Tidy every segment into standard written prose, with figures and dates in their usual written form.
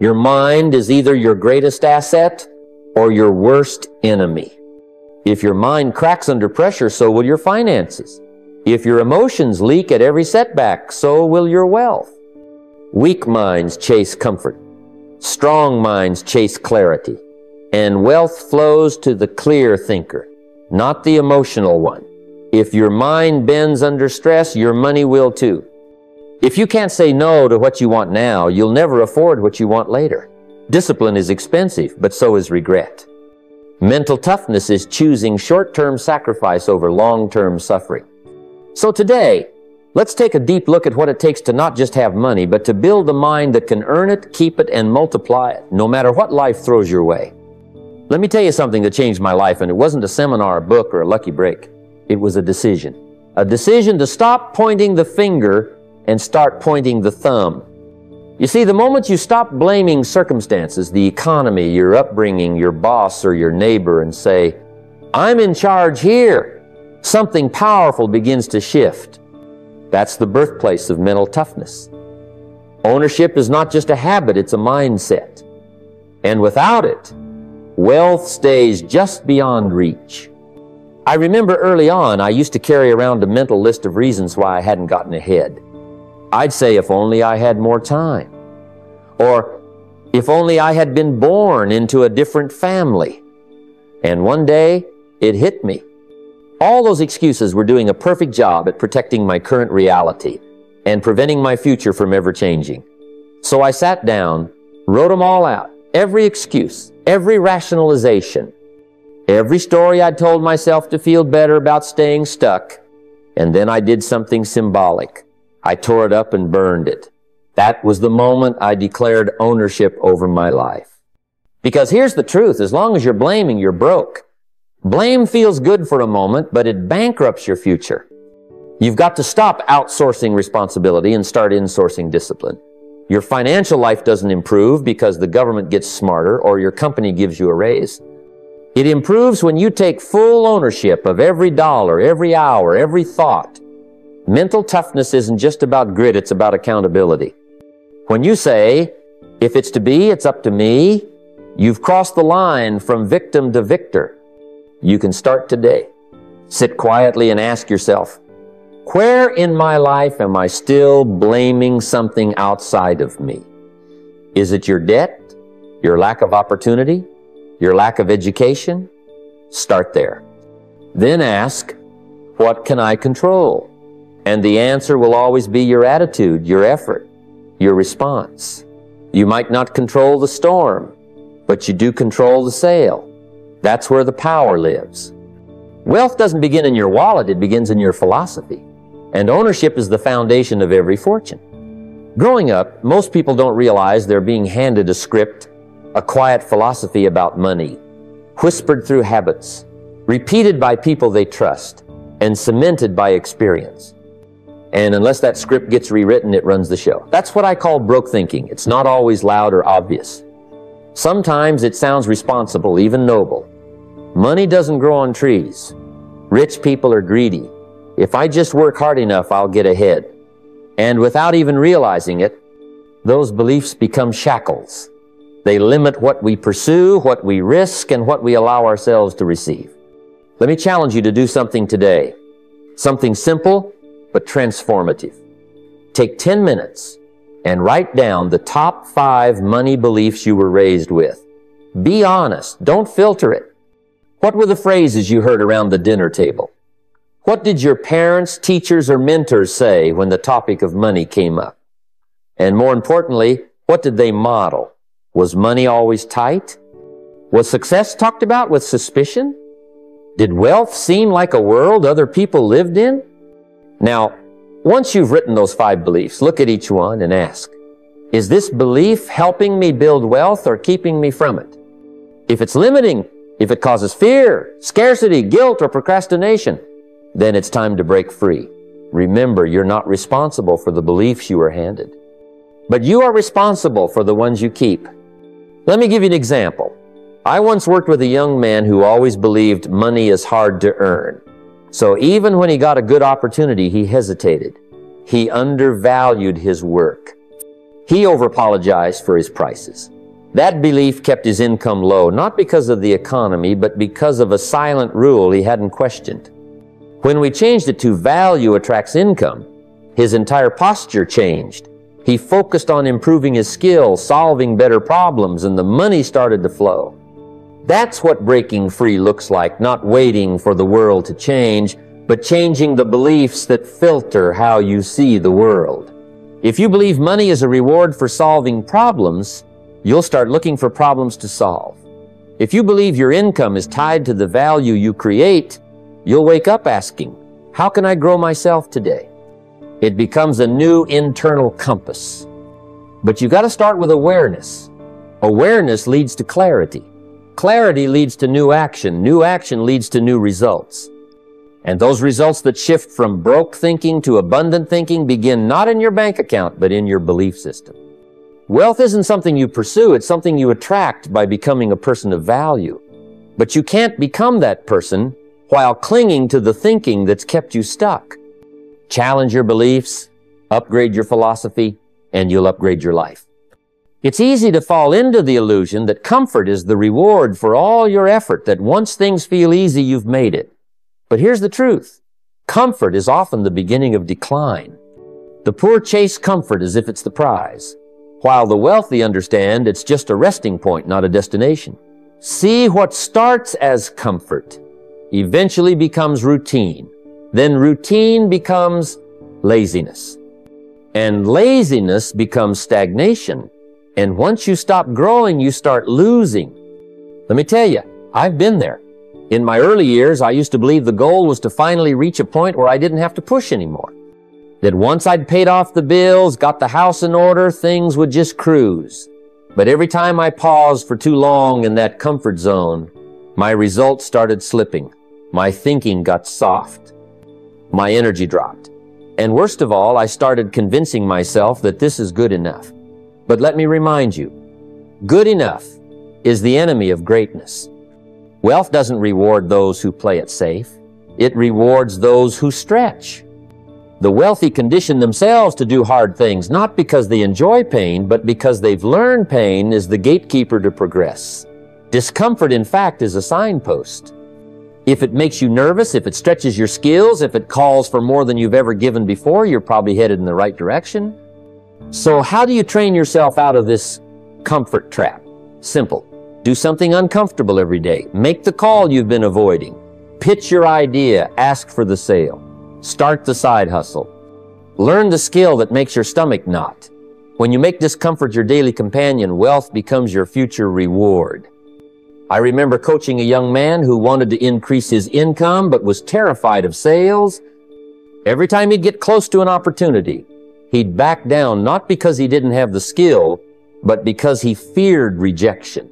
Your mind is either your greatest asset or your worst enemy. If your mind cracks under pressure, so will your finances. If your emotions leak at every setback, so will your wealth. Weak minds chase comfort. Strong minds chase clarity. And wealth flows to the clear thinker, not the emotional one. If your mind bends under stress, your money will too. If you can't say no to what you want now, you'll never afford what you want later. Discipline is expensive, but so is regret. Mental toughness is choosing short-term sacrifice over long-term suffering. So today, let's take a deep look at what it takes to not just have money, but to build a mind that can earn it, keep it, and multiply it, no matter what life throws your way. Let me tell you something that changed my life, and it wasn't a seminar, a book, or a lucky break. It was a decision. A decision to stop pointing the finger and start pointing the thumb. You see, the moment you stop blaming circumstances, the economy, your upbringing, your boss, or your neighbor, and say, "I'm in charge here," something powerful begins to shift. That's the birthplace of mental toughness. Ownership is not just a habit, it's a mindset. And without it, wealth stays just beyond reach. I remember early on, I used to carry around a mental list of reasons why I hadn't gotten ahead. I'd say, if only I had more time. Or, if only I had been born into a different family. And one day, it hit me. All those excuses were doing a perfect job at protecting my current reality and preventing my future from ever changing. So I sat down, wrote them all out, every excuse, every rationalization, every story I'd told myself to feel better about staying stuck, and then I did something symbolic. I tore it up and burned it. That was the moment I declared ownership over my life. Because here's the truth, as long as you're blaming, you're broke. Blame feels good for a moment, but it bankrupts your future. You've got to stop outsourcing responsibility and start insourcing discipline. Your financial life doesn't improve because the government gets smarter or your company gives you a raise. It improves when you take full ownership of every dollar, every hour, every thought. Mental toughness isn't just about grit, it's about accountability. When you say, "If it's to be, it's up to me," you've crossed the line from victim to victor. You can start today. Sit quietly and ask yourself, where in my life am I still blaming something outside of me? Is it your debt, your lack of opportunity, your lack of education? Start there. Then ask, what can I control? And the answer will always be your attitude, your effort, your response. You might not control the storm, but you do control the sail. That's where the power lives. Wealth doesn't begin in your wallet, it begins in your philosophy. And ownership is the foundation of every fortune. Growing up, most people don't realize they're being handed a script, a quiet philosophy about money, whispered through habits, repeated by people they trust, and cemented by experience. And unless that script gets rewritten, it runs the show. That's what I call broke thinking. It's not always loud or obvious. Sometimes it sounds responsible, even noble. Money doesn't grow on trees. Rich people are greedy. If I just work hard enough, I'll get ahead. And without even realizing it, those beliefs become shackles. They limit what we pursue, what we risk, and what we allow ourselves to receive. Let me challenge you to do something today. Something simple, but transformative. Take 10 minutes and write down the top 5 money beliefs you were raised with. Be honest. Don't filter it. What were the phrases you heard around the dinner table? What did your parents, teachers, or mentors say when the topic of money came up? And more importantly, what did they model? Was money always tight? Was success talked about with suspicion? Did wealth seem like a world other people lived in? Now, once you've written those 5 beliefs, look at each one and ask, is this belief helping me build wealth or keeping me from it? If it's limiting, if it causes fear, scarcity, guilt, or procrastination, then it's time to break free. Remember, you're not responsible for the beliefs you were handed, but you are responsible for the ones you keep. Let me give you an example. I once worked with a young man who always believed money is hard to earn. So even when he got a good opportunity, he hesitated. He undervalued his work. He over-apologized for his prices. That belief kept his income low, not because of the economy, but because of a silent rule he hadn't questioned. When we changed it to value attracts income, his entire posture changed. He focused on improving his skills, solving better problems, and the money started to flow. That's what breaking free looks like, not waiting for the world to change, but changing the beliefs that filter how you see the world. If you believe money is a reward for solving problems, you'll start looking for problems to solve. If you believe your income is tied to the value you create, you'll wake up asking, how can I grow myself today? It becomes a new internal compass. But you got to start with awareness. Awareness leads to clarity. Clarity leads to new action. New action leads to new results. And those results that shift from broke thinking to abundant thinking begin not in your bank account, but in your belief system. Wealth isn't something you pursue, it's something you attract by becoming a person of value. But you can't become that person while clinging to the thinking that's kept you stuck. Challenge your beliefs, upgrade your philosophy, and you'll upgrade your life. It's easy to fall into the illusion that comfort is the reward for all your effort, that once things feel easy, you've made it. But here's the truth. Comfort is often the beginning of decline. The poor chase comfort as if it's the prize, while the wealthy understand it's just a resting point, not a destination. See, what starts as comfort eventually becomes routine. Then routine becomes laziness. And laziness becomes stagnation. And once you stop growing, you start losing. Let me tell you, I've been there. In my early years, I used to believe the goal was to finally reach a point where I didn't have to push anymore. That once I'd paid off the bills, got the house in order, things would just cruise. But every time I paused for too long in that comfort zone, my results started slipping. My thinking got soft. My energy dropped. And worst of all, I started convincing myself that this is good enough. But let me remind you, good enough is the enemy of greatness. Wealth doesn't reward those who play it safe. It rewards those who stretch. The wealthy condition themselves to do hard things, not because they enjoy pain, but because they've learned pain is the gatekeeper to progress. Discomfort, in fact, is a signpost. If it makes you nervous, if it stretches your skills, if it calls for more than you've ever given before, you're probably headed in the right direction. So how do you train yourself out of this comfort trap? Simple. Do something uncomfortable every day. Make the call you've been avoiding. Pitch your idea. Ask for the sale. Start the side hustle. Learn the skill that makes your stomach knot. When you make discomfort your daily companion, wealth becomes your future reward. I remember coaching a young man who wanted to increase his income but was terrified of sales. Every time he'd get close to an opportunity, he'd back down, not because he didn't have the skill, but because he feared rejection.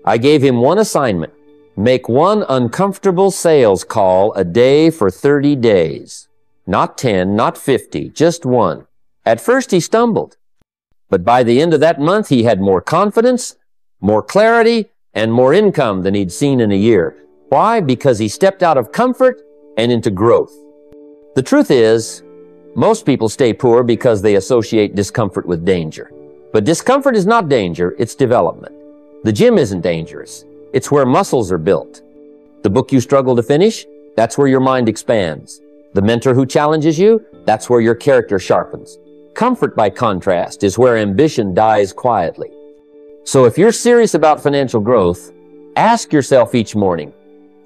I gave him one assignment. Make one uncomfortable sales call a day for 30 days. Not 10, not 50, just one. At first he stumbled, but by the end of that month he had more confidence, more clarity, and more income than he'd seen in a year. Why? Because he stepped out of comfort and into growth. The truth is, most people stay poor because they associate discomfort with danger. But discomfort is not danger, it's development. The gym isn't dangerous. It's where muscles are built. The book you struggle to finish, that's where your mind expands. The mentor who challenges you, that's where your character sharpens. Comfort, by contrast, is where ambition dies quietly. So if you're serious about financial growth, ask yourself each morning,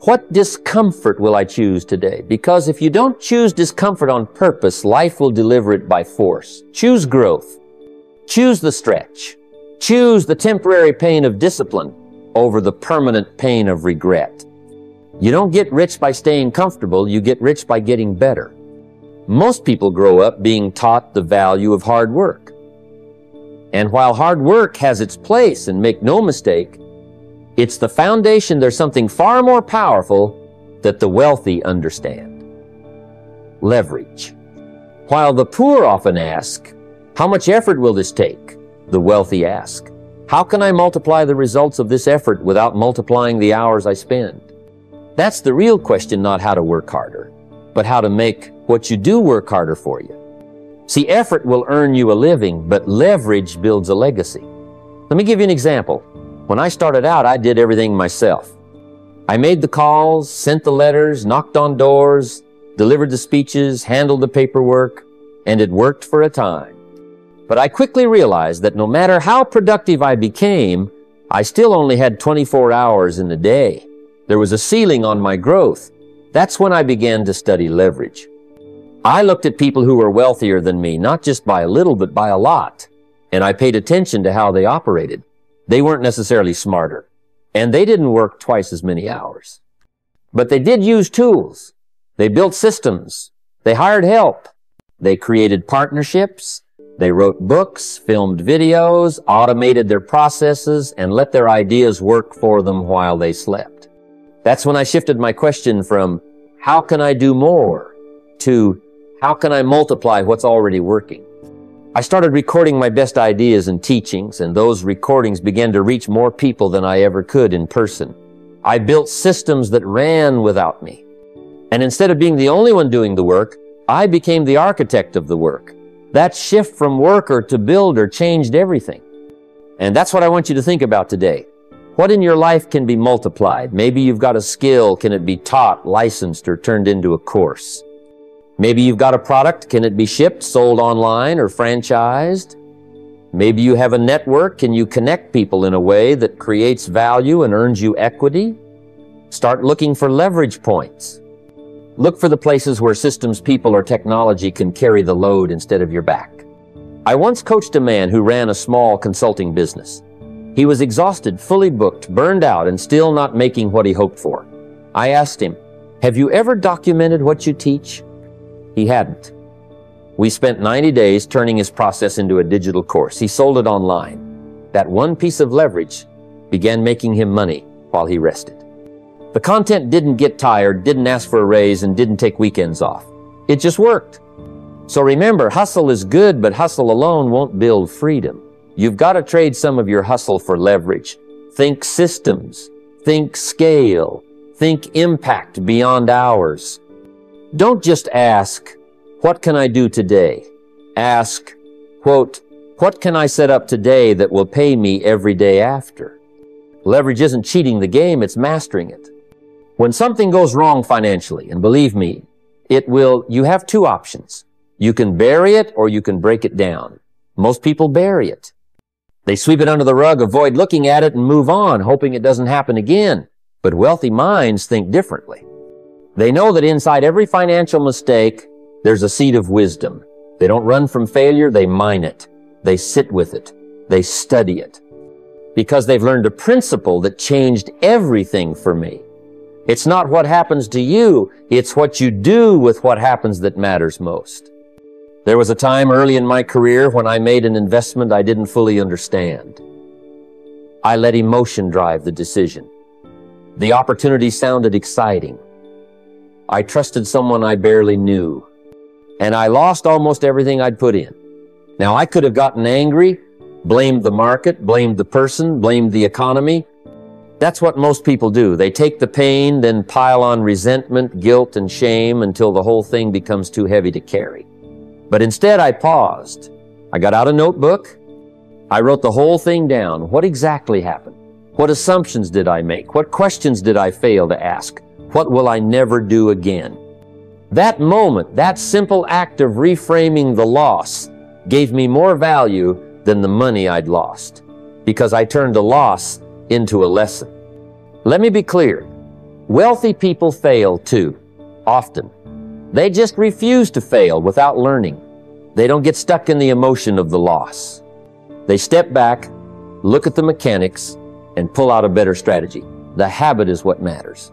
what discomfort will I choose today? Because if you don't choose discomfort on purpose, life will deliver it by force. Choose growth. Choose the stretch. Choose the temporary pain of discipline over the permanent pain of regret. You don't get rich by staying comfortable, you get rich by getting better. Most people grow up being taught the value of hard work. And while hard work has its place, and make no mistake, it's the foundation. There's something far more powerful that the wealthy understand. Leverage. While the poor often ask, how much effort will this take? The wealthy ask, how can I multiply the results of this effort without multiplying the hours I spend? That's the real question, not how to work harder, but how to make what you do work harder for you. See, effort will earn you a living, but leverage builds a legacy. Let me give you an example. When I started out, I did everything myself. I made the calls, sent the letters, knocked on doors, delivered the speeches, handled the paperwork, and it worked for a time. But I quickly realized that no matter how productive I became, I still only had 24 hours in the day. There was a ceiling on my growth. That's when I began to study leverage. I looked at people who were wealthier than me, not just by a little, but by a lot. And I paid attention to how they operated. They weren't necessarily smarter, and they didn't work twice as many hours. But they did use tools. They built systems. They hired help. They created partnerships. They wrote books, filmed videos, automated their processes, and let their ideas work for them while they slept. That's when I shifted my question from, how can I do more, to, how can I multiply what's already working? I started recording my best ideas and teachings, and those recordings began to reach more people than I ever could in person. I built systems that ran without me. And instead of being the only one doing the work, I became the architect of the work. That shift from worker to builder changed everything. And that's what I want you to think about today. What in your life can be multiplied? Maybe you've got a skill. Can it be taught, licensed, or turned into a course? Maybe you've got a product. Can it be shipped, sold online, or franchised? Maybe you have a network. Can you connect people in a way that creates value and earns you equity? Start looking for leverage points. Look for the places where systems, people, or technology can carry the load instead of your back. I once coached a man who ran a small consulting business. He was exhausted, fully booked, burned out, and still not making what he hoped for. I asked him, "Have you ever documented what you teach?" He hadn't. We spent 90 days turning his process into a digital course. He sold it online. That one piece of leverage began making him money while he rested. The content didn't get tired, didn't ask for a raise, and didn't take weekends off. It just worked. So remember, hustle is good, but hustle alone won't build freedom. You've got to trade some of your hustle for leverage. Think systems. Think scale. Think impact beyond hours. Don't just ask, what can I do today? Ask, quote, what can I set up today that will pay me every day after? Leverage isn't cheating the game, it's mastering it. When something goes wrong financially, and believe me, it will, you have two options. You can bury it or you can break it down. Most people bury it. They sweep it under the rug, avoid looking at it, and move on, hoping it doesn't happen again. But wealthy minds think differently. They know that inside every financial mistake, there's a seed of wisdom. They don't run from failure, they mine it. They sit with it. They study it. Because they've learned a principle that changed everything for me. It's not what happens to you, it's what you do with what happens that matters most. There was a time early in my career when I made an investment I didn't fully understand. I let emotion drive the decision. The opportunity sounded exciting. I trusted someone I barely knew. And I lost almost everything I'd put in. Now, I could have gotten angry, blamed the market, blamed the person, blamed the economy. That's what most people do. They take the pain, then pile on resentment, guilt, and shame until the whole thing becomes too heavy to carry. But instead, I paused. I got out a notebook. I wrote the whole thing down. What exactly happened? What assumptions did I make? What questions did I fail to ask? What will I never do again? That moment, that simple act of reframing the loss gave me more value than the money I'd lost, because I turned a loss into a lesson. Let me be clear. Wealthy people fail too, often. They just refuse to fail without learning. They don't get stuck in the emotion of the loss. They step back, look at the mechanics, and pull out a better strategy. The habit is what matters.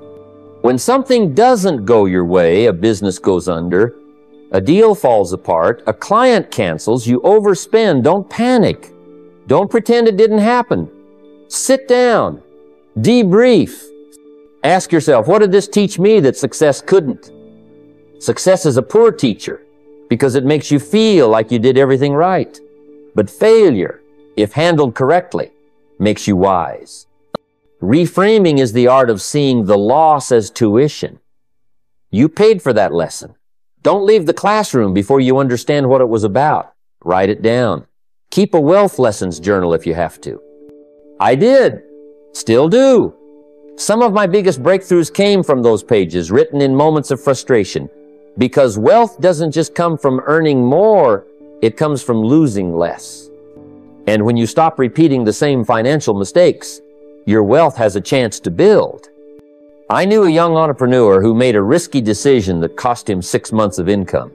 When something doesn't go your way, a business goes under, a deal falls apart, a client cancels, you overspend, don't panic. Don't pretend it didn't happen. Sit down, debrief. Ask yourself, what did this teach me that success couldn't? Success is a poor teacher because it makes you feel like you did everything right. But failure, if handled correctly, makes you wise. Reframing is the art of seeing the loss as tuition. You paid for that lesson. Don't leave the classroom before you understand what it was about. Write it down. Keep a wealth lessons journal if you have to. I did. Still do. Some of my biggest breakthroughs came from those pages, written in moments of frustration. Because wealth doesn't just come from earning more, it comes from losing less. And when you stop repeating the same financial mistakes, your wealth has a chance to build. I knew a young entrepreneur who made a risky decision that cost him 6 months of income.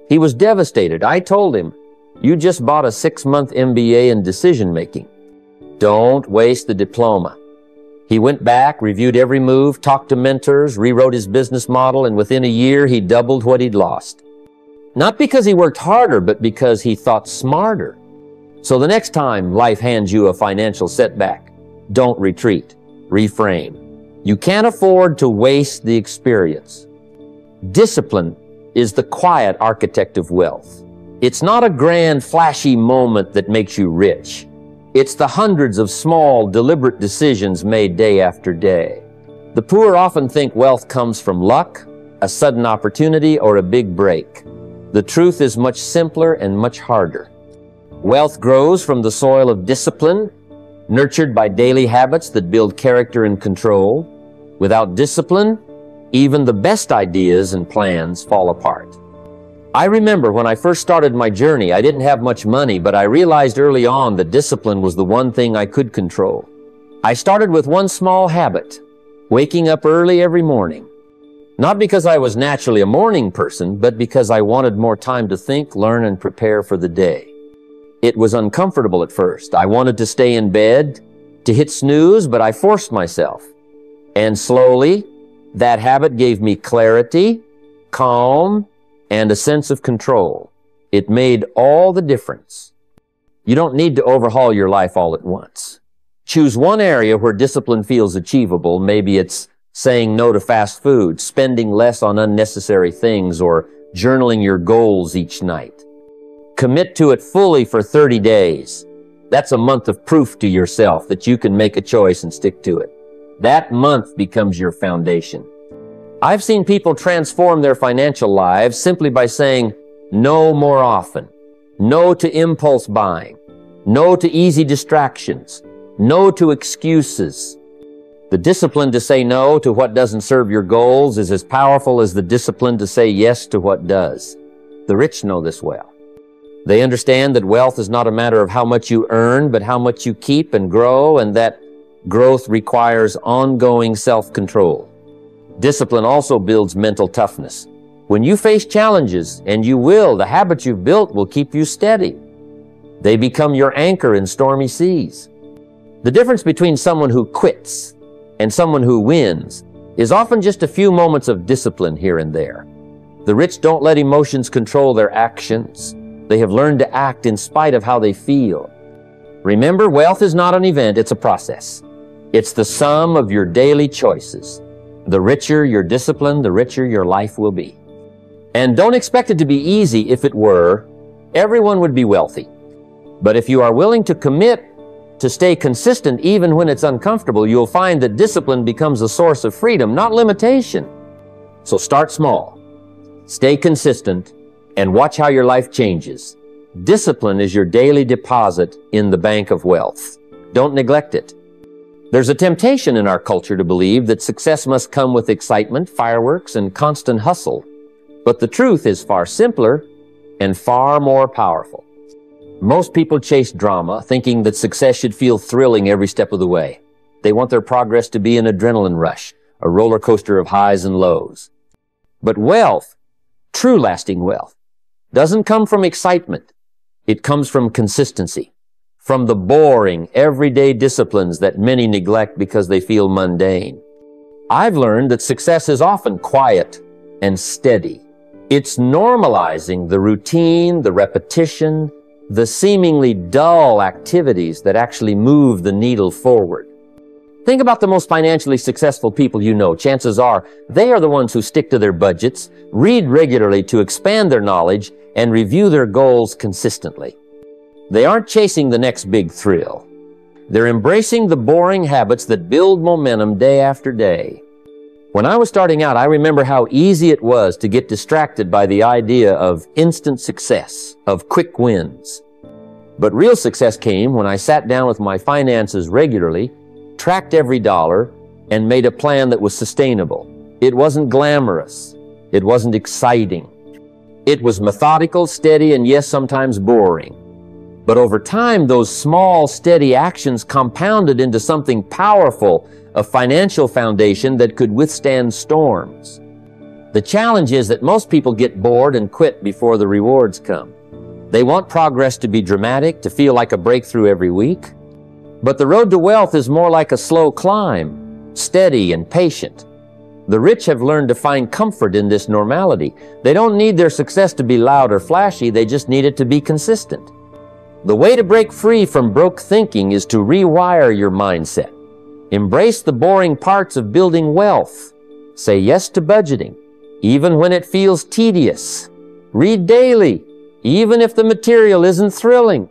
He was devastated. I told him, "You just bought a 6-month MBA in decision making. Don't waste the diploma." He went back, reviewed every move, talked to mentors, rewrote his business model, and within a year, he doubled what he'd lost. Not because he worked harder, but because he thought smarter. So the next time life hands you a financial setback, don't retreat, reframe. You can't afford to waste the experience. Discipline is the quiet architect of wealth. It's not a grand, flashy moment that makes you rich. It's the hundreds of small, deliberate decisions made day after day. The poor often think wealth comes from luck, a sudden opportunity, or a big break. The truth is much simpler and much harder. Wealth grows from the soil of discipline, nurtured by daily habits that build character and control. Without discipline, even the best ideas and plans fall apart. I remember when I first started my journey, I didn't have much money, but I realized early on that discipline was the one thing I could control. I started with one small habit, waking up early every morning. Not because I was naturally a morning person, but because I wanted more time to think, learn, and prepare for the day. It was uncomfortable at first. I wanted to stay in bed, to hit snooze, but I forced myself. And slowly, that habit gave me clarity, calm, and a sense of control. It made all the difference. You don't need to overhaul your life all at once. Choose one area where discipline feels achievable. Maybe it's saying no to fast food, spending less on unnecessary things, or journaling your goals each night. Commit to it fully for 30 days. That's a month of proof to yourself that you can make a choice and stick to it. That month becomes your foundation. I've seen people transform their financial lives simply by saying no more often, no to impulse buying, no to easy distractions, no to excuses. The discipline to say no to what doesn't serve your goals is as powerful as the discipline to say yes to what does. The rich know this well. They understand that wealth is not a matter of how much you earn, but how much you keep and grow, and that growth requires ongoing self-control. Discipline also builds mental toughness. When you face challenges, and you will, the habits you've built will keep you steady. They become your anchor in stormy seas. The difference between someone who quits and someone who wins is often just a few moments of discipline here and there. The rich don't let emotions control their actions. They have learned to act in spite of how they feel. Remember, wealth is not an event, it's a process. It's the sum of your daily choices. The richer your discipline, the richer your life will be. And don't expect it to be easy. If it were, everyone would be wealthy. But if you are willing to commit to stay consistent even when it's uncomfortable, you'll find that discipline becomes a source of freedom, not limitation. So start small, stay consistent, and watch how your life changes. Discipline is your daily deposit in the bank of wealth. Don't neglect it. There's a temptation in our culture to believe that success must come with excitement, fireworks, and constant hustle. But the truth is far simpler and far more powerful. Most people chase drama, thinking that success should feel thrilling every step of the way. They want their progress to be an adrenaline rush, a roller coaster of highs and lows. But wealth, true lasting wealth, doesn't come from excitement. It comes from consistency. From the boring, everyday disciplines that many neglect because they feel mundane. I've learned that success is often quiet and steady. It's normalizing the routine, the repetition, the seemingly dull activities that actually move the needle forward. Think about the most financially successful people you know. Chances are they are the ones who stick to their budgets, read regularly to expand their knowledge, and review their goals consistently. They aren't chasing the next big thrill. They're embracing the boring habits that build momentum day after day. When I was starting out, I remember how easy it was to get distracted by the idea of instant success, of quick wins. But real success came when I sat down with my finances regularly, tracked every dollar, and made a plan that was sustainable. It wasn't glamorous. It wasn't exciting. It was methodical, steady, and yes, sometimes boring. But over time, those small, steady actions compounded into something powerful, a financial foundation that could withstand storms. The challenge is that most people get bored and quit before the rewards come. They want progress to be dramatic, to feel like a breakthrough every week. But the road to wealth is more like a slow climb, steady and patient. The rich have learned to find comfort in this normality. They don't need their success to be loud or flashy, they just need it to be consistent. The way to break free from broke thinking is to rewire your mindset. Embrace the boring parts of building wealth. Say yes to budgeting, even when it feels tedious. Read daily, even if the material isn't thrilling.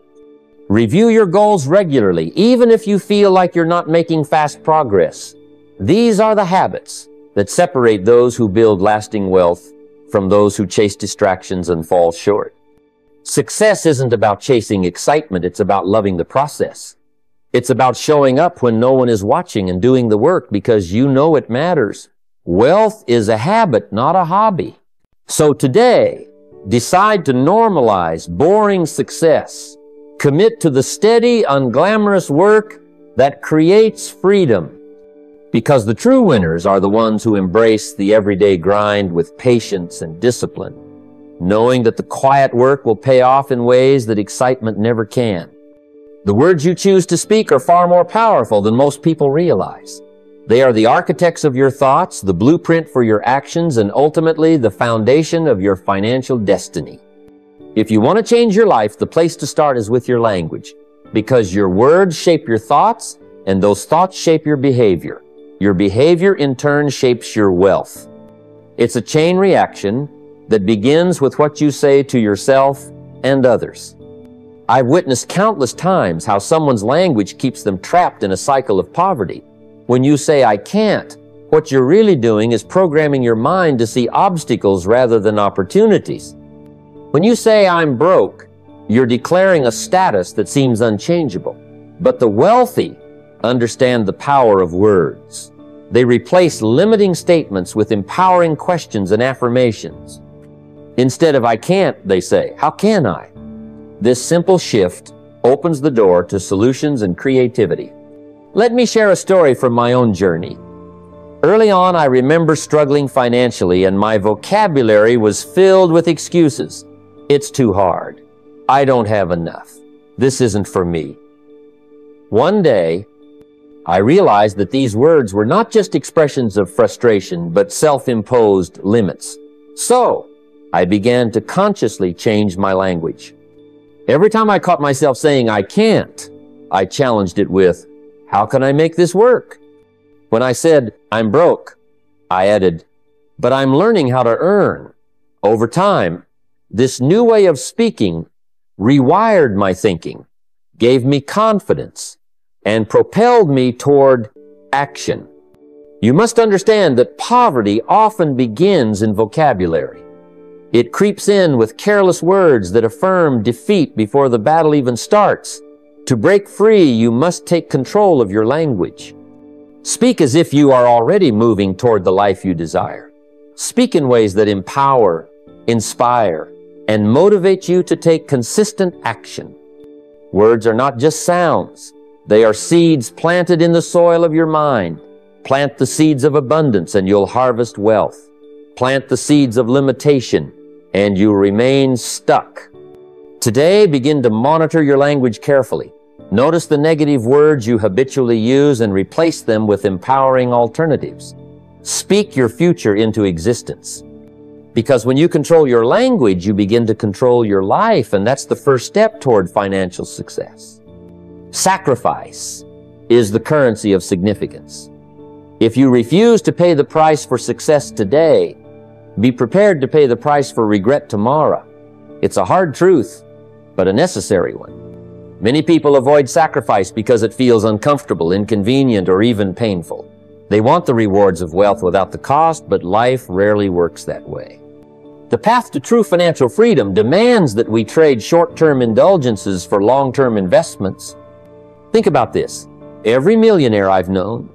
Review your goals regularly, even if you feel like you're not making fast progress. These are the habits that separate those who build lasting wealth from those who chase distractions and fall short. Success isn't about chasing excitement, it's about loving the process. It's about showing up when no one is watching and doing the work because you know it matters. Wealth is a habit, not a hobby. So today, decide to normalize boring success. Commit to the steady, unglamorous work that creates freedom. Because the true winners are the ones who embrace the everyday grind with patience and discipline, knowing that the quiet work will pay off in ways that excitement never can. The words you choose to speak are far more powerful than most people realize. They are the architects of your thoughts, the blueprint for your actions, and ultimately the foundation of your financial destiny. If you want to change your life, the place to start is with your language, because your words shape your thoughts, and those thoughts shape your behavior. Your behavior, in turn, shapes your wealth. It's a chain reaction that begins with what you say to yourself and others. I've witnessed countless times how someone's language keeps them trapped in a cycle of poverty. When you say, "I can't," what you're really doing is programming your mind to see obstacles rather than opportunities. When you say, "I'm broke," you're declaring a status that seems unchangeable. But the wealthy understand the power of words. They replace limiting statements with empowering questions and affirmations. Instead of "I can't," they say, "How can I?" This simple shift opens the door to solutions and creativity. Let me share a story from my own journey. Early on, I remember struggling financially, and my vocabulary was filled with excuses. "It's too hard. I don't have enough. This isn't for me." One day, I realized that these words were not just expressions of frustration, but self-imposed limits. So, I began to consciously change my language. Every time I caught myself saying, "I can't," I challenged it with, "How can I make this work?" When I said, "I'm broke," I added, "But I'm learning how to earn." Over time, this new way of speaking rewired my thinking, gave me confidence, and propelled me toward action. You must understand that poverty often begins in vocabulary. It creeps in with careless words that affirm defeat before the battle even starts. To break free, you must take control of your language. Speak as if you are already moving toward the life you desire. Speak in ways that empower, inspire, and motivate you to take consistent action. Words are not just sounds. They are seeds planted in the soil of your mind. Plant the seeds of abundance and you'll harvest wealth. Plant the seeds of limitation and you remain stuck. Today, begin to monitor your language carefully. Notice the negative words you habitually use and replace them with empowering alternatives. Speak your future into existence. Because when you control your language, you begin to control your life, and that's the first step toward financial success. Sacrifice is the currency of significance. If you refuse to pay the price for success today, be prepared to pay the price for regret tomorrow. It's a hard truth, but a necessary one. Many people avoid sacrifice because it feels uncomfortable, inconvenient, or even painful. They want the rewards of wealth without the cost, but life rarely works that way. The path to true financial freedom demands that we trade short-term indulgences for long-term investments. Think about this. Every millionaire I've known,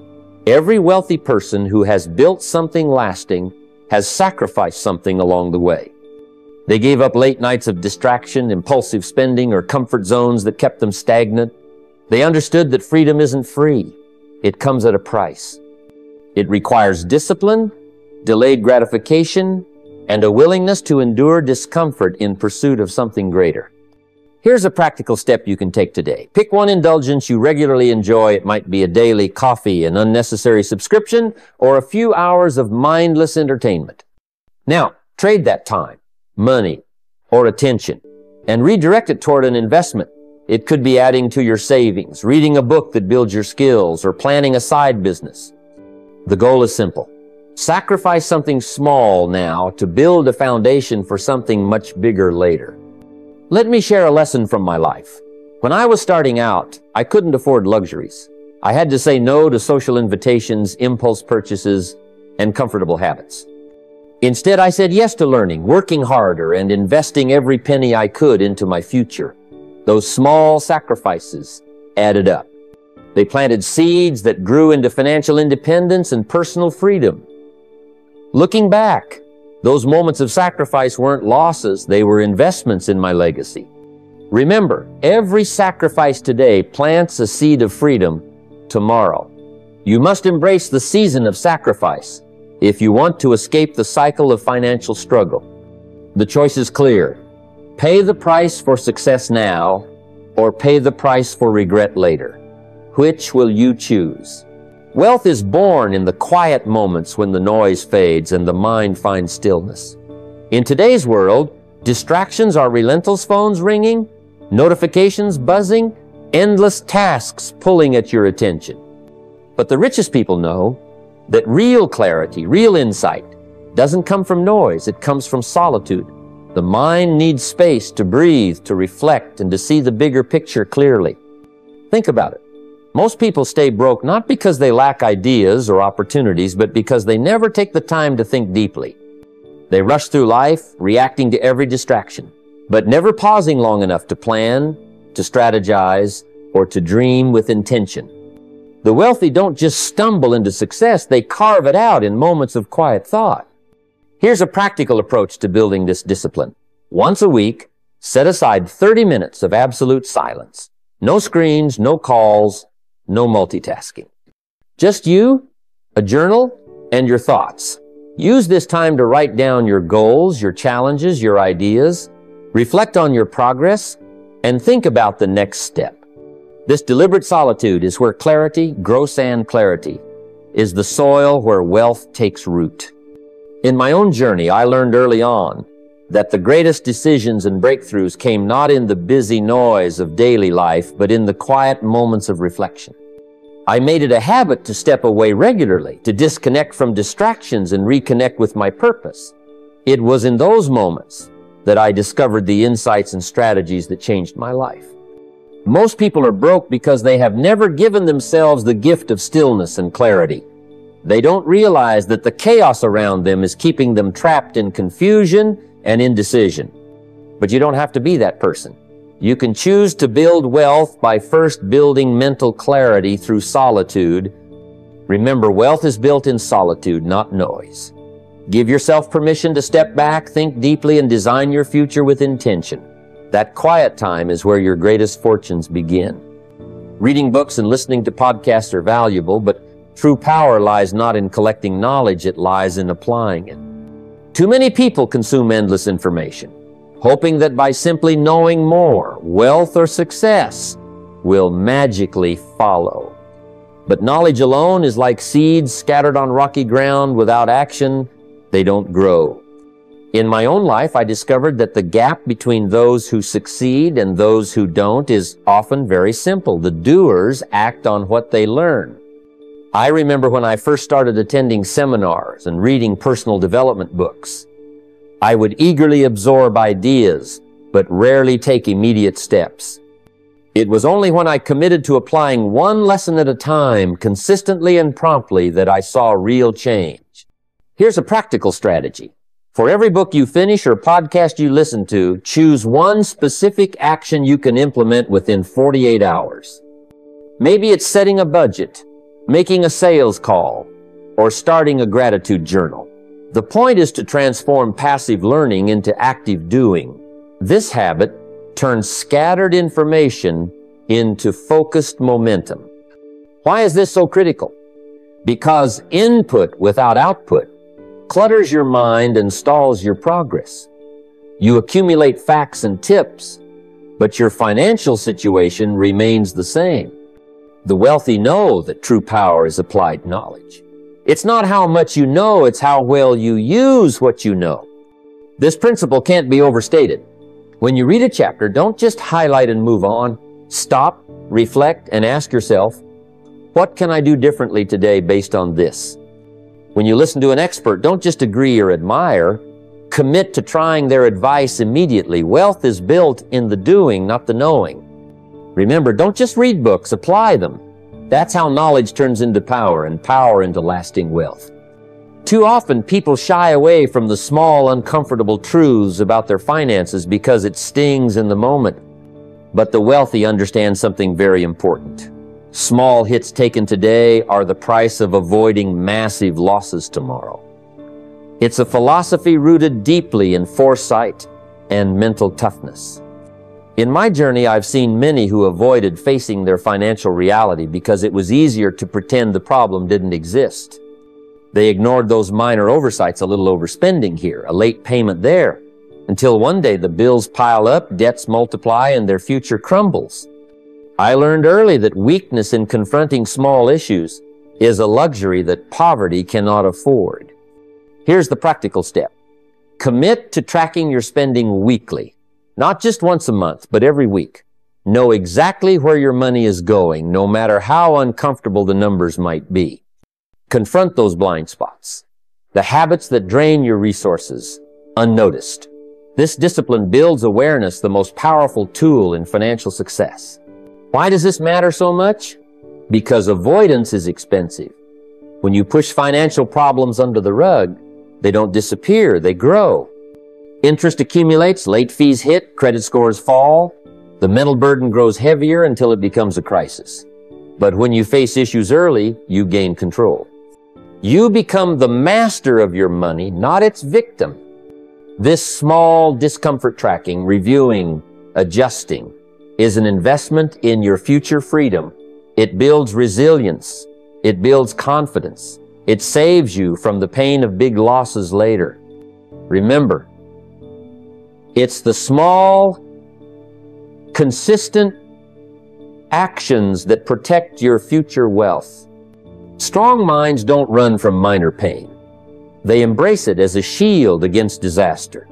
every wealthy person who has built something lasting has sacrificed something along the way. They gave up late nights of distraction, impulsive spending, or comfort zones that kept them stagnant. They understood that freedom isn't free. It comes at a price. It requires discipline, delayed gratification, and a willingness to endure discomfort in pursuit of something greater. Here's a practical step you can take today. Pick one indulgence you regularly enjoy. It might be a daily coffee, an unnecessary subscription, or a few hours of mindless entertainment. Now, trade that time, money, or attention, and redirect it toward an investment. It could be adding to your savings, reading a book that builds your skills, or planning a side business. The goal is simple. Sacrifice something small now to build a foundation for something much bigger later. Let me share a lesson from my life. When I was starting out, I couldn't afford luxuries. I had to say no to social invitations, impulse purchases, and comfortable habits. Instead, I said yes to learning, working harder, and investing every penny I could into my future. Those small sacrifices added up. They planted seeds that grew into financial independence and personal freedom. Looking back, those moments of sacrifice weren't losses, they were investments in my legacy. Remember, every sacrifice today plants a seed of freedom tomorrow. You must embrace the season of sacrifice if you want to escape the cycle of financial struggle. The choice is clear. Pay the price for success now, or pay the price for regret later. Which will you choose? Wealth is born in the quiet moments when the noise fades and the mind finds stillness. In today's world, distractions are relentless phones ringing, notifications buzzing, endless tasks pulling at your attention. But the richest people know that real clarity, real insight, doesn't come from noise, it comes from solitude. The mind needs space to breathe, to reflect, and to see the bigger picture clearly. Think about it. Most people stay broke not because they lack ideas or opportunities, but because they never take the time to think deeply. They rush through life, reacting to every distraction, but never pausing long enough to plan, to strategize, or to dream with intention. The wealthy don't just stumble into success, they carve it out in moments of quiet thought. Here's a practical approach to building this discipline. Once a week, set aside 30 minutes of absolute silence. No screens, no calls, no multitasking. Just you, a journal, and your thoughts. Use this time to write down your goals, your challenges, your ideas, reflect on your progress, and think about the next step. This deliberate solitude is where clarity, gross and clarity, is the soil where wealth takes root. In my own journey, I learned early on that the greatest decisions and breakthroughs came not in the busy noise of daily life, but in the quiet moments of reflection. I made it a habit to step away regularly, to disconnect from distractions and reconnect with my purpose. It was in those moments that I discovered the insights and strategies that changed my life. Most people are broke because they have never given themselves the gift of stillness and clarity. They don't realize that the chaos around them is keeping them trapped in confusion and indecision. But you don't have to be that person. You can choose to build wealth by first building mental clarity through solitude. Remember, wealth is built in solitude, not noise. Give yourself permission to step back, think deeply, and design your future with intention. That quiet time is where your greatest fortunes begin. Reading books and listening to podcasts are valuable, but true power lies not in collecting knowledge, it lies in applying it. Too many people consume endless information, hoping that by simply knowing more, wealth or success will magically follow. But knowledge alone is like seeds scattered on rocky ground. Without action, they don't grow. In my own life, I discovered that the gap between those who succeed and those who don't is often very simple. The doers act on what they learn. I remember when I first started attending seminars and reading personal development books. I would eagerly absorb ideas, but rarely take immediate steps. It was only when I committed to applying one lesson at a time, consistently and promptly, that I saw real change. Here's a practical strategy. For every book you finish or podcast you listen to, choose one specific action you can implement within 48 hours. Maybe it's setting a budget, making a sales call, or starting a gratitude journal. The point is to transform passive learning into active doing. This habit turns scattered information into focused momentum. Why is this so critical? Because input without output clutters your mind and stalls your progress. You accumulate facts and tips, but your financial situation remains the same. The wealthy know that true power is applied knowledge. It's not how much you know, it's how well you use what you know. This principle can't be overstated. When you read a chapter, don't just highlight and move on. Stop, reflect, and ask yourself, what can I do differently today based on this? When you listen to an expert, don't just agree or admire. Commit to trying their advice immediately. Wealth is built in the doing, not the knowing. Remember, don't just read books, apply them. That's how knowledge turns into power, and power into lasting wealth. Too often, people shy away from the small, uncomfortable truths about their finances because it stings in the moment. But the wealthy understand something very important. Small hits taken today are the price of avoiding massive losses tomorrow. It's a philosophy rooted deeply in foresight and mental toughness. In my journey, I've seen many who avoided facing their financial reality because it was easier to pretend the problem didn't exist. They ignored those minor oversights, a little overspending here, a late payment there, until one day the bills pile up, debts multiply, and their future crumbles. I learned early that weakness in confronting small issues is a luxury that poverty cannot afford. Here's the practical step. Commit to tracking your spending weekly. Not just once a month, but every week. Know exactly where your money is going, no matter how uncomfortable the numbers might be. Confront those blind spots, the habits that drain your resources, unnoticed. This discipline builds awareness, the most powerful tool in financial success. Why does this matter so much? Because avoidance is expensive. When you push financial problems under the rug, they don't disappear, they grow. Interest accumulates, late fees hit, credit scores fall. The mental burden grows heavier until it becomes a crisis. But when you face issues early, you gain control. You become the master of your money, not its victim. This small discomfort tracking, reviewing, adjusting, is an investment in your future freedom. It builds resilience. It builds confidence. It saves you from the pain of big losses later. Remember, it's the small, consistent actions that protect your future wealth. Strong minds don't run from minor pain. They embrace it as a shield against disaster.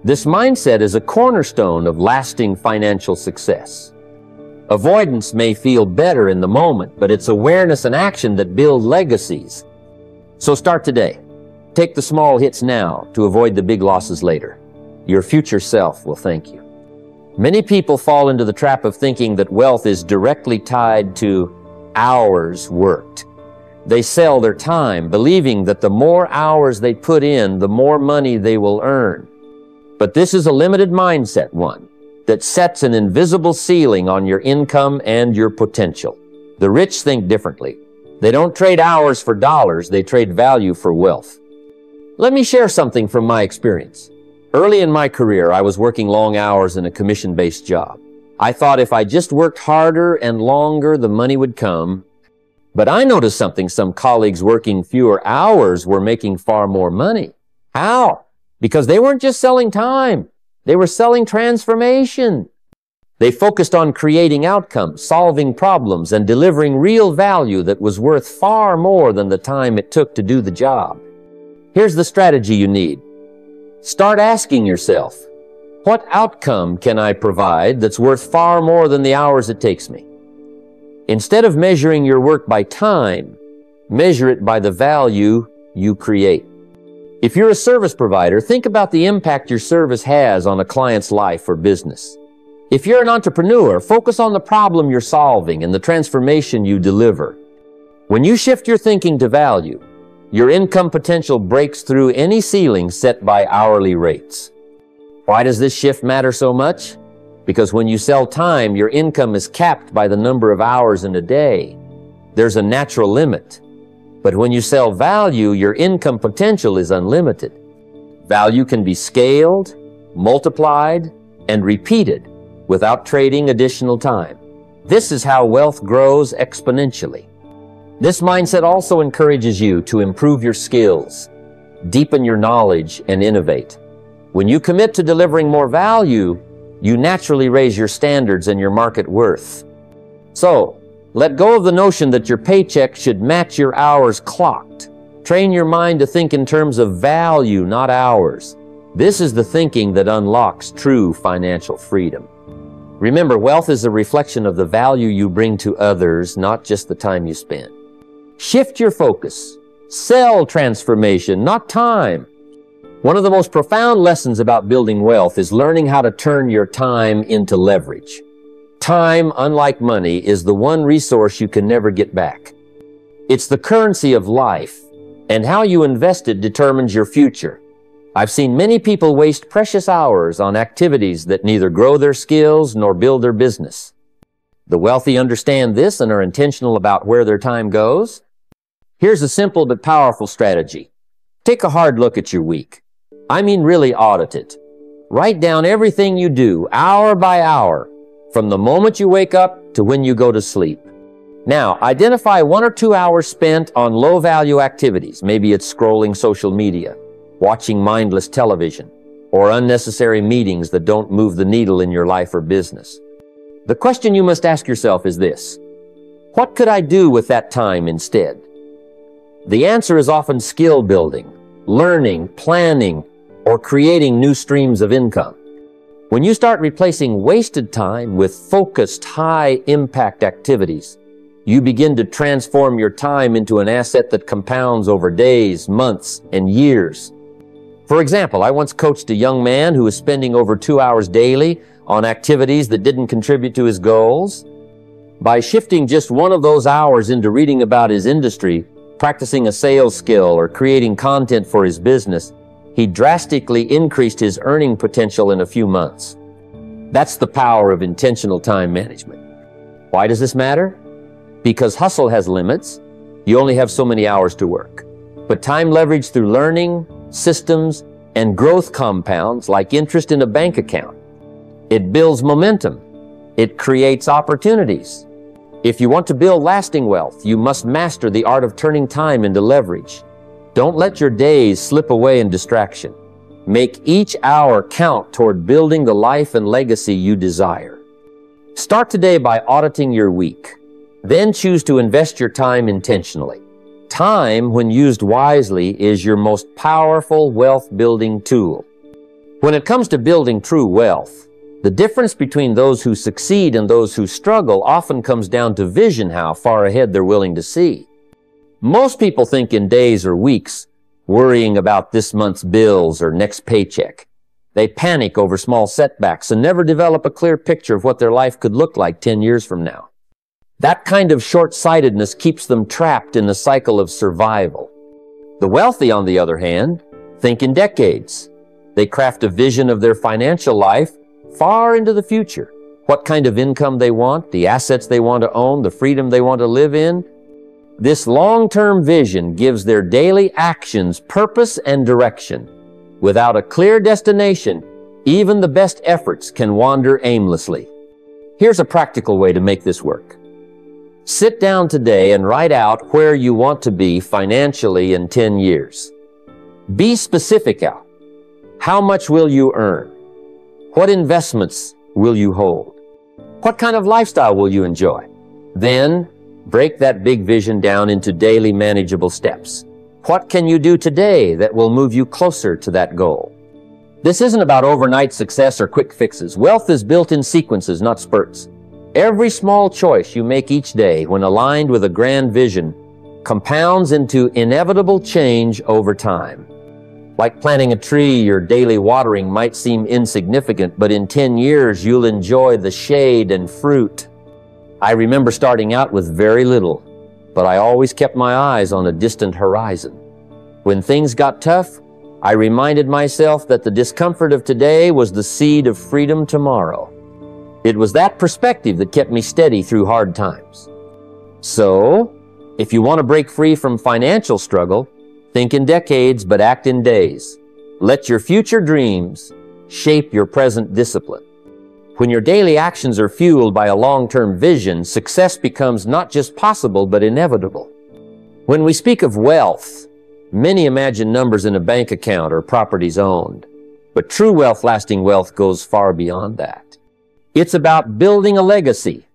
This mindset is a cornerstone of lasting financial success. Avoidance may feel better in the moment, but it's awareness and action that build legacies. So start today. Take the small hits now to avoid the big losses later. Your future self will thank you. Many people fall into the trap of thinking that wealth is directly tied to hours worked. They sell their time, believing that the more hours they put in, the more money they will earn. But this is a limited mindset one that sets an invisible ceiling on your income and your potential. The rich think differently. They don't trade hours for dollars, they trade value for wealth. Let me share something from my experience. Early in my career, I was working long hours in a commission-based job. I thought if I just worked harder and longer, the money would come. But I noticed something. Some colleagues working fewer hours were making far more money. How? Because they weren't just selling time. They were selling transformation. They focused on creating outcomes, solving problems, and delivering real value that was worth far more than the time it took to do the job. Here's the strategy you need. Start asking yourself, what outcome can I provide that's worth far more than the hours it takes me? Instead of measuring your work by time, measure it by the value you create. If you're a service provider, think about the impact your service has on a client's life or business. If you're an entrepreneur, focus on the problem you're solving and the transformation you deliver. When you shift your thinking to value, your income potential breaks through any ceiling set by hourly rates. Why does this shift matter so much? Because when you sell time, your income is capped by the number of hours in a day. There's a natural limit. But when you sell value, your income potential is unlimited. Value can be scaled, multiplied, and repeated without trading additional time. This is how wealth grows exponentially. This mindset also encourages you to improve your skills, deepen your knowledge, and innovate. When you commit to delivering more value, you naturally raise your standards and your market worth. So, let go of the notion that your paycheck should match your hours clocked. Train your mind to think in terms of value, not hours. This is the thinking that unlocks true financial freedom. Remember, wealth is a reflection of the value you bring to others, not just the time you spend. Shift your focus. Sell transformation, not time. One of the most profound lessons about building wealth is learning how to turn your time into leverage. Time, unlike money, is the one resource you can never get back. It's the currency of life, and how you invest it determines your future. I've seen many people waste precious hours on activities that neither grow their skills nor build their business. The wealthy understand this and are intentional about where their time goes. Here's a simple but powerful strategy. Take a hard look at your week. I mean really audit it. Write down everything you do, hour by hour, from the moment you wake up to when you go to sleep. Now, identify 1 or 2 hours spent on low-value activities. Maybe it's scrolling social media, watching mindless television, or unnecessary meetings that don't move the needle in your life or business. The question you must ask yourself is this: what could I do with that time instead? The answer is often skill building, learning, planning, or creating new streams of income. When you start replacing wasted time with focused, high-impact activities, you begin to transform your time into an asset that compounds over days, months, and years. For example, I once coached a young man who was spending over 2 hours daily on activities that didn't contribute to his goals. By shifting just one of those hours into reading about his industry, practicing a sales skill, or creating content for his business, he drastically increased his earning potential in a few months. That's the power of intentional time management. Why does this matter? Because hustle has limits. You only have so many hours to work. But time leveraged through learning, systems, and growth compounds like interest in a bank account. It builds momentum. It creates opportunities. If you want to build lasting wealth, you must master the art of turning time into leverage. Don't let your days slip away in distraction. Make each hour count toward building the life and legacy you desire. Start today by auditing your week. Then choose to invest your time intentionally. Time, when used wisely, is your most powerful wealth-building tool. When it comes to building true wealth, the difference between those who succeed and those who struggle often comes down to vision, how far ahead they're willing to see. Most people think in days or weeks, worrying about this month's bills or next paycheck. They panic over small setbacks and never develop a clear picture of what their life could look like 10 years from now. That kind of short-sightedness keeps them trapped in a cycle of survival. The wealthy, on the other hand, think in decades. They craft a vision of their financial life far into the future. What kind of income they want, the assets they want to own, the freedom they want to live in. This long-term vision gives their daily actions purpose and direction. Without a clear destination, even the best efforts can wander aimlessly. Here's a practical way to make this work. Sit down today and write out where you want to be financially in 10 years. Be specific out. How much will you earn? What investments will you hold? What kind of lifestyle will you enjoy? Then, break that big vision down into daily manageable steps. What can you do today that will move you closer to that goal? This isn't about overnight success or quick fixes. Wealth is built in sequences, not spurts. Every small choice you make each day, when aligned with a grand vision, compounds into inevitable change over time. Like planting a tree, your daily watering might seem insignificant, but in 10 years, you'll enjoy the shade and fruit. I remember starting out with very little, but I always kept my eyes on a distant horizon. When things got tough, I reminded myself that the discomfort of today was the seed of freedom tomorrow. It was that perspective that kept me steady through hard times. So, if you want to break free from financial struggle, think in decades but act in days. Let your future dreams shape your present discipline. When your daily actions are fueled by a long-term vision, success becomes not just possible but inevitable. When we speak of wealth, many imagine numbers in a bank account or properties owned. But true wealth, lasting wealth, goes far beyond that. It's about building a legacy,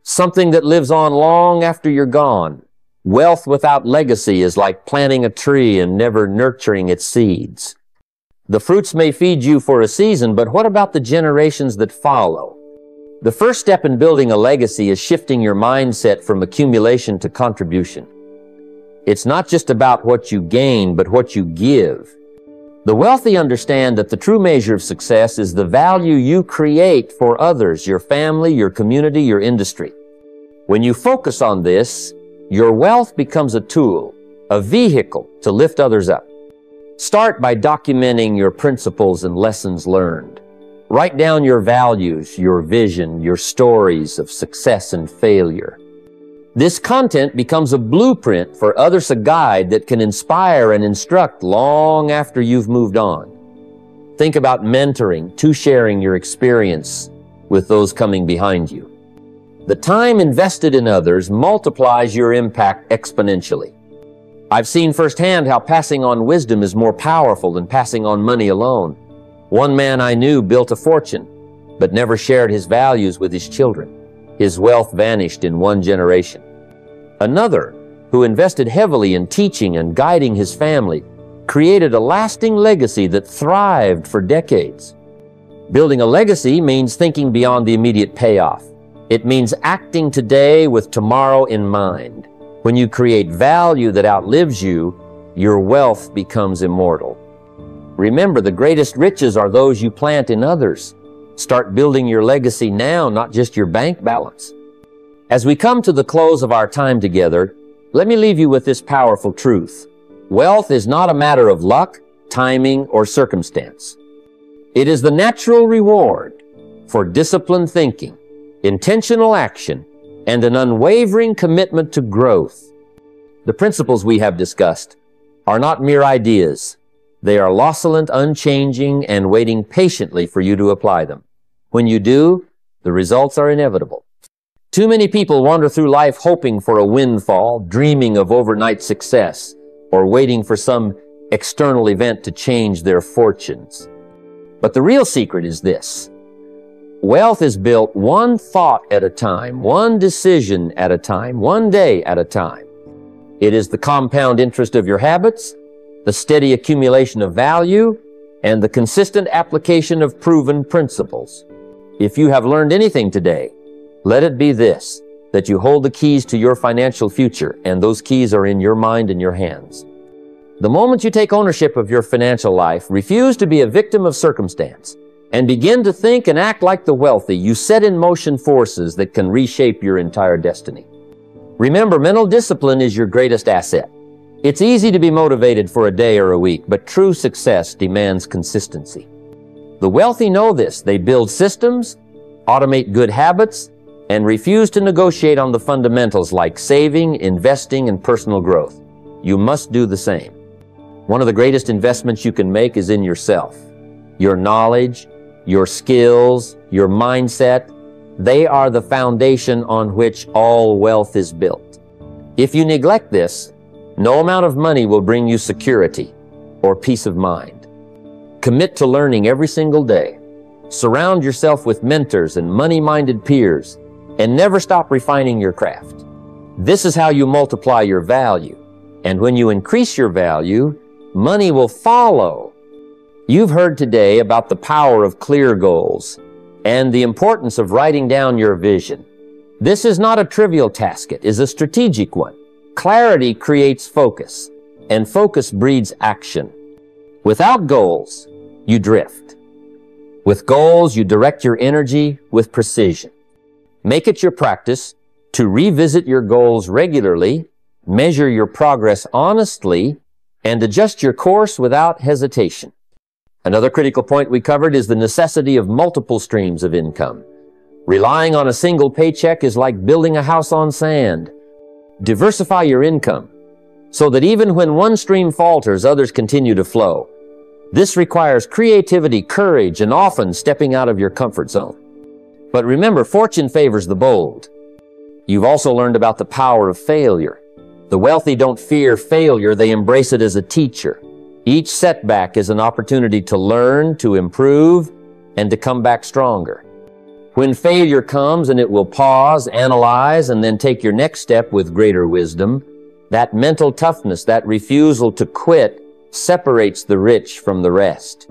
something that lives on long after you're gone. Wealth without legacy is like planting a tree and never nurturing its seeds. The fruits may feed you for a season, but what about the generations that follow? The first step in building a legacy is shifting your mindset from accumulation to contribution. It's not just about what you gain, but what you give. The wealthy understand that the true measure of success is the value you create for others, your family, your community, your industry. When you focus on this, your wealth becomes a tool, a vehicle to lift others up. Start by documenting your principles and lessons learned. Write down your values, your vision, your stories of success and failure. This content becomes a blueprint for others, a guide that can inspire and instruct long after you've moved on. Think about mentoring, to sharing your experience with those coming behind you. The time invested in others multiplies your impact exponentially. I've seen firsthand how passing on wisdom is more powerful than passing on money alone. One man I knew built a fortune, but never shared his values with his children. His wealth vanished in one generation. Another, who invested heavily in teaching and guiding his family, created a lasting legacy that thrived for decades. Building a legacy means thinking beyond the immediate payoff. It means acting today with tomorrow in mind. When you create value that outlives you, your wealth becomes immortal. Remember, the greatest riches are those you plant in others. Start building your legacy now, not just your bank balance. As we come to the close of our time together, let me leave you with this powerful truth. Wealth is not a matter of luck, timing, or circumstance. It is the natural reward for disciplined thinking, intentional action, and an unwavering commitment to growth. The principles we have discussed are not mere ideas. They are loscilent, unchanging, and waiting patiently for you to apply them. When you do, the results are inevitable. Too many people wander through life hoping for a windfall, dreaming of overnight success, or waiting for some external event to change their fortunes. But the real secret is this. Wealth is built one thought at a time, one decision at a time, one day at a time. It is the compound interest of your habits, the steady accumulation of value, and the consistent application of proven principles. If you have learned anything today, let it be this, that you hold the keys to your financial future, and those keys are in your mind and your hands. The moment you take ownership of your financial life, refuse to be a victim of circumstance, and begin to think and act like the wealthy, you set in motion forces that can reshape your entire destiny. Remember, mental discipline is your greatest asset. It's easy to be motivated for a day or a week, but true success demands consistency. The wealthy know this. They build systems, automate good habits, and refuse to negotiate on the fundamentals like saving, investing, and personal growth. You must do the same. One of the greatest investments you can make is in yourself. Your knowledge, your skills, your mindset, they are the foundation on which all wealth is built. If you neglect this, no amount of money will bring you security or peace of mind. Commit to learning every single day. Surround yourself with mentors and money-minded peers, and never stop refining your craft. This is how you multiply your value. And when you increase your value, money will follow. You've heard today about the power of clear goals and the importance of writing down your vision. This is not a trivial task, it is a strategic one. Clarity creates focus, and focus breeds action. Without goals, you drift. With goals, you direct your energy with precision. Make it your practice to revisit your goals regularly, measure your progress honestly, and adjust your course without hesitation. Another critical point we covered is the necessity of multiple streams of income. Relying on a single paycheck is like building a house on sand. Diversify your income so that even when one stream falters, others continue to flow. This requires creativity, courage, and often stepping out of your comfort zone. But remember, fortune favors the bold. You've also learned about the power of failure. The wealthy don't fear failure, they embrace it as a teacher. Each setback is an opportunity to learn, to improve, and to come back stronger. When failure comes, and it will pause, analyze, and then take your next step with greater wisdom, that mental toughness, that refusal to quit, separates the rich from the rest.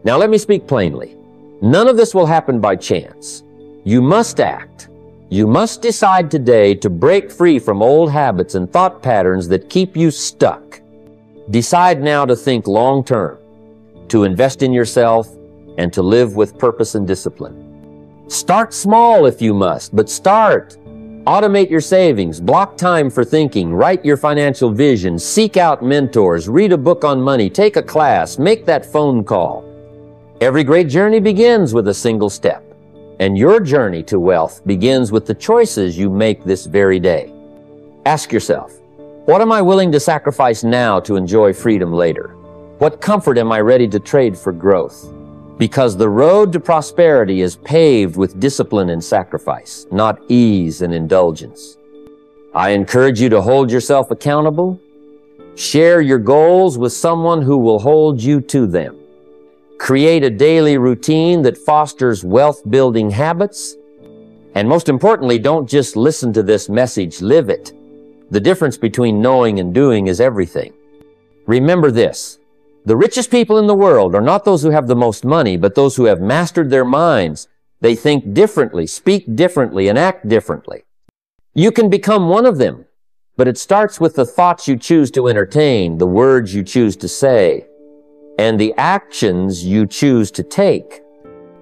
Now let me speak plainly. None of this will happen by chance. You must act. You must decide today to break free from old habits and thought patterns that keep you stuck. Decide now to think long term, to invest in yourself, and to live with purpose and discipline. Start small if you must, but start. Automate your savings, block time for thinking, write your financial vision, seek out mentors, read a book on money, take a class, make that phone call. Every great journey begins with a single step, and your journey to wealth begins with the choices you make this very day. Ask yourself, what am I willing to sacrifice now to enjoy freedom later? What comfort am I ready to trade for growth? Because the road to prosperity is paved with discipline and sacrifice, not ease and indulgence. I encourage you to hold yourself accountable. Share your goals with someone who will hold you to them. Create a daily routine that fosters wealth-building habits. And most importantly, don't just listen to this message, live it. The difference between knowing and doing is everything. Remember this. The richest people in the world are not those who have the most money, but those who have mastered their minds. They think differently, speak differently, and act differently. You can become one of them, but it starts with the thoughts you choose to entertain, the words you choose to say, and the actions you choose to take.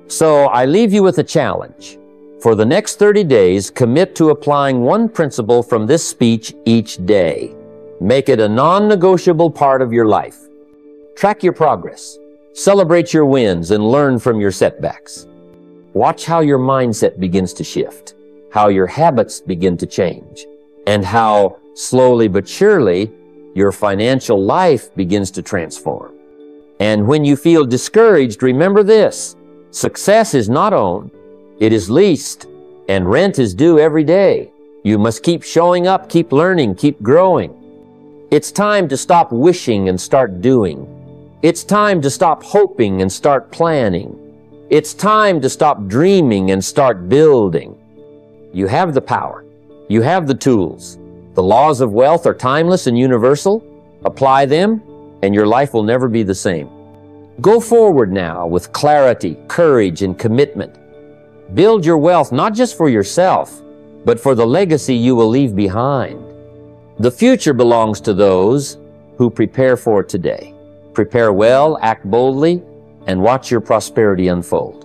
So I leave you with a challenge. For the next 30 days, commit to applying one principle from this speech each day. Make it a non-negotiable part of your life. Track your progress, celebrate your wins, and learn from your setbacks. Watch how your mindset begins to shift, how your habits begin to change, and how, slowly but surely, your financial life begins to transform. And when you feel discouraged, remember this: success is not owned, it is leased, and rent is due every day. You must keep showing up, keep learning, keep growing. It's time to stop wishing and start doing. It's time to stop hoping and start planning. It's time to stop dreaming and start building. You have the power. You have the tools. The laws of wealth are timeless and universal. Apply them, and your life will never be the same. Go forward now with clarity, courage, and commitment. Build your wealth not just for yourself, but for the legacy you will leave behind. The future belongs to those who prepare for today. Prepare well, act boldly, and watch your prosperity unfold.